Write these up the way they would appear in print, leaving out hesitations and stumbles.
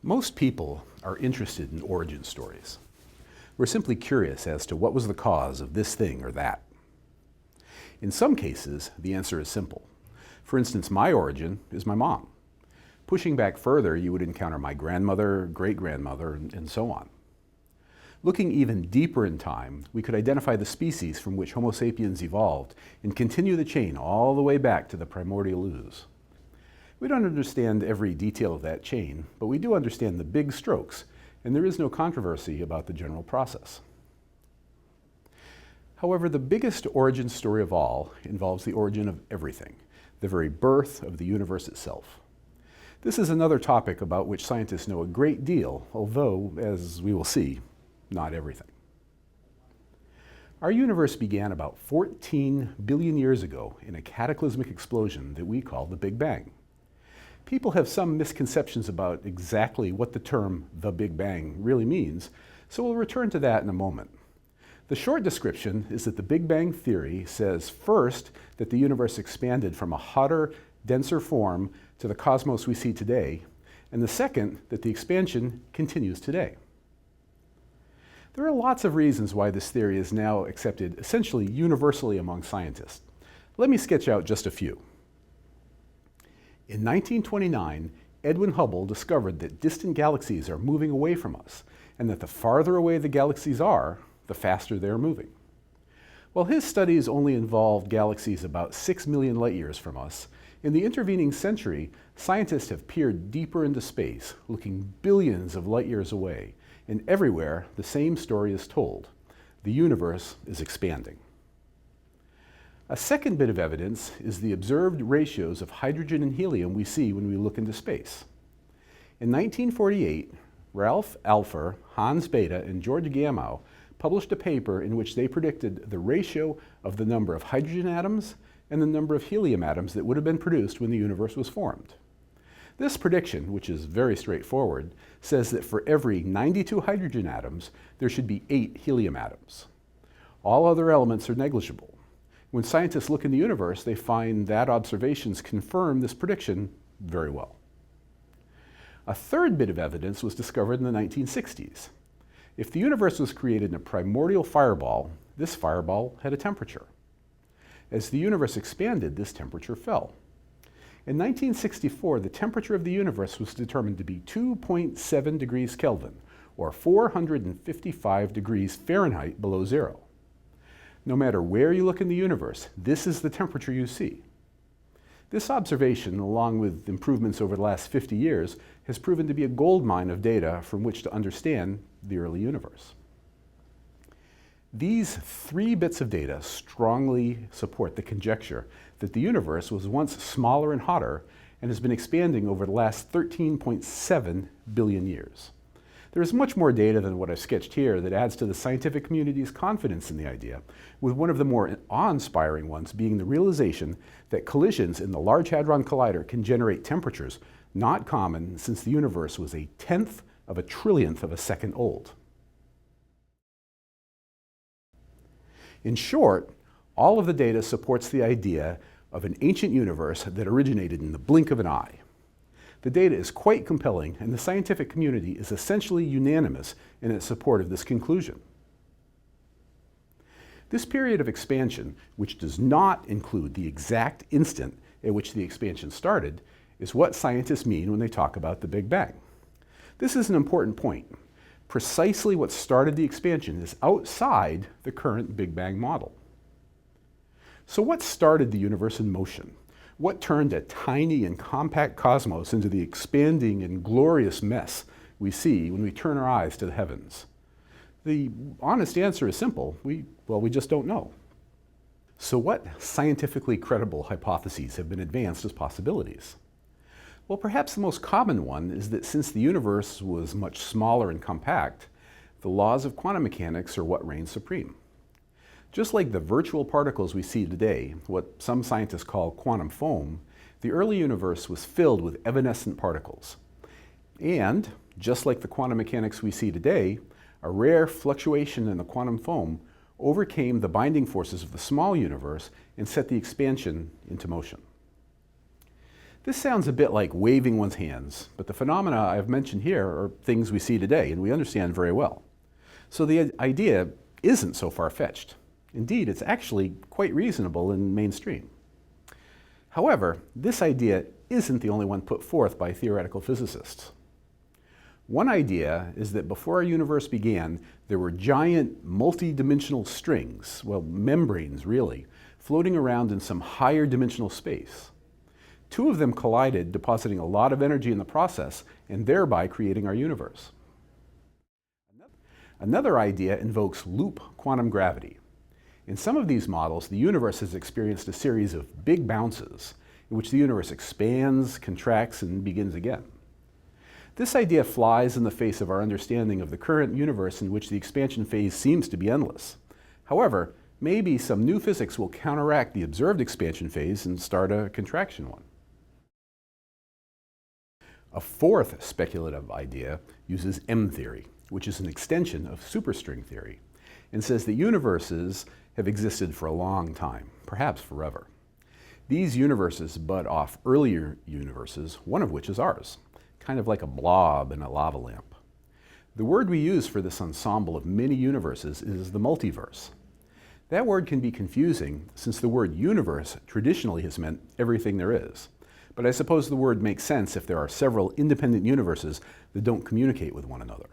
Most people are interested in origin stories. We're simply curious as to what was the cause of this thing or that. In some cases, the answer is simple. For instance, my origin is my mom. Pushing back further, you would encounter my grandmother, great-grandmother, and so on. Looking even deeper in time, we could identify the species from which Homo sapiens evolved and continue the chain all the way back to the primordial ooze. We don't understand every detail of that chain, but we do understand the big strokes, and there is no controversy about the general process. However, the biggest origin story of all involves the origin of everything, the very birth of the universe itself. This is another topic about which scientists know a great deal, although, as we will see, not everything. Our universe began about 14 billion years ago in a cataclysmic explosion that we call the Big Bang. People have some misconceptions about exactly what the term the Big Bang really means, so we'll return to that in a moment. The short description is that the Big Bang theory says first that the universe expanded from a hotter, denser form to the cosmos we see today, and the second that the expansion continues today. There are lots of reasons why this theory is now accepted essentially universally among scientists. Let me sketch out just a few. In 1929, Edwin Hubble discovered that distant galaxies are moving away from us, and that the farther away the galaxies are, the faster they are moving. While his studies only involved galaxies about 6 million light years from us, in the intervening century, scientists have peered deeper into space, looking billions of light years away, and everywhere the same story is told. The universe is expanding. A second bit of evidence is the observed ratios of hydrogen and helium we see when we look into space. In 1948, Ralph Alpher, Hans Bethe, and George Gamow published a paper in which they predicted the ratio of the number of hydrogen atoms and the number of helium atoms that would have been produced when the universe was formed. This prediction, which is very straightforward, says that for every 92 hydrogen atoms, there should be 8 helium atoms. All other elements are negligible. When scientists look in the universe, they find that observations confirm this prediction very well. A third bit of evidence was discovered in the 1960s. If the universe was created in a primordial fireball, this fireball had a temperature. As the universe expanded, this temperature fell. In 1964, the temperature of the universe was determined to be 2.7 degrees Kelvin, or 455 degrees Fahrenheit below zero. No matter where you look in the universe, this is the temperature you see. This observation, along with improvements over the last 50 years, has proven to be a goldmine of data from which to understand the early universe. These 3 bits of data strongly support the conjecture that the universe was once smaller and hotter and has been expanding over the last 13.7 billion years. There is much more data than what I've sketched here that adds to the scientific community's confidence in the idea, with one of the more awe-inspiring ones being the realization that collisions in the Large Hadron Collider can generate temperatures not common since the universe was a 1/10 of a trillionth of a second old. In short, all of the data supports the idea of an ancient universe that originated in the blink of an eye. The data is quite compelling, and the scientific community is essentially unanimous in its support of this conclusion. This period of expansion, which does not include the exact instant at which the expansion started, is what scientists mean when they talk about the Big Bang. This is an important point. Precisely what started the expansion is outside the current Big Bang model. So what started the universe in motion? What turned a tiny and compact cosmos into the expanding and glorious mess we see when we turn our eyes to the heavens? The honest answer is simple. We just don't know. So what scientifically credible hypotheses have been advanced as possibilities? Well, perhaps the most common one is that since the universe was much smaller and compact, the laws of quantum mechanics are what reign supreme. Just like the virtual particles we see today, what some scientists call quantum foam, the early universe was filled with evanescent particles. And, just like the quantum mechanics we see today, a rare fluctuation in the quantum foam overcame the binding forces of the small universe and set the expansion into motion. This sounds a bit like waving one's hands, but the phenomena I've mentioned here are things we see today and we understand very well. So the idea isn't so far-fetched. Indeed, it's actually quite reasonable and mainstream. However, this idea isn't the only one put forth by theoretical physicists. One idea is that before our universe began, there were giant multi-dimensional strings, well, membranes really, floating around in some higher dimensional space. Two of them collided, depositing a lot of energy in the process and thereby creating our universe. Another idea invokes loop quantum gravity. In some of these models, the universe has experienced a series of big bounces in which the universe expands, contracts, and begins again. This idea flies in the face of our understanding of the current universe in which the expansion phase seems to be endless. However, maybe some new physics will counteract the observed expansion phase and start a contraction one. A fourth speculative idea uses M-theory, which is an extension of superstring theory, and says that universes have existed for a long time, perhaps forever. These universes bud off earlier universes, one of which is ours, kind of like a blob in a lava lamp. The word we use for this ensemble of many universes is the multiverse. That word can be confusing since the word universe traditionally has meant everything there is. But I suppose the word makes sense if there are several independent universes that don't communicate with one another.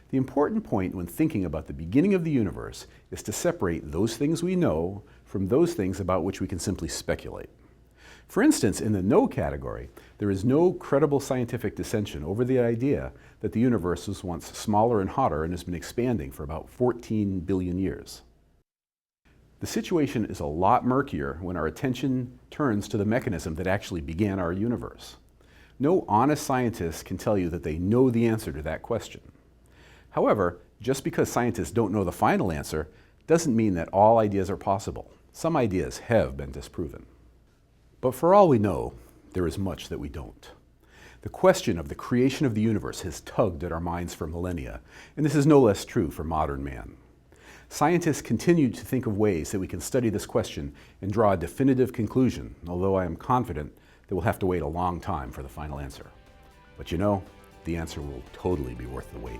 The important point when thinking about the beginning of the universe is to separate those things we know from those things about which we can simply speculate. For instance, in the no category, there is no credible scientific dissension over the idea that the universe was once smaller and hotter and has been expanding for about 14 billion years. The situation is a lot murkier when our attention turns to the mechanism that actually began our universe. No honest scientist can tell you that they know the answer to that question. However, just because scientists don't know the final answer doesn't mean that all ideas are possible. Some ideas have been disproven. But for all we know, there is much that we don't. The question of the creation of the universe has tugged at our minds for millennia, and this is no less true for modern man. Scientists continue to think of ways that we can study this question and draw a definitive conclusion, although I am confident that we'll have to wait a long time for the final answer. But you know, the answer will totally be worth the wait.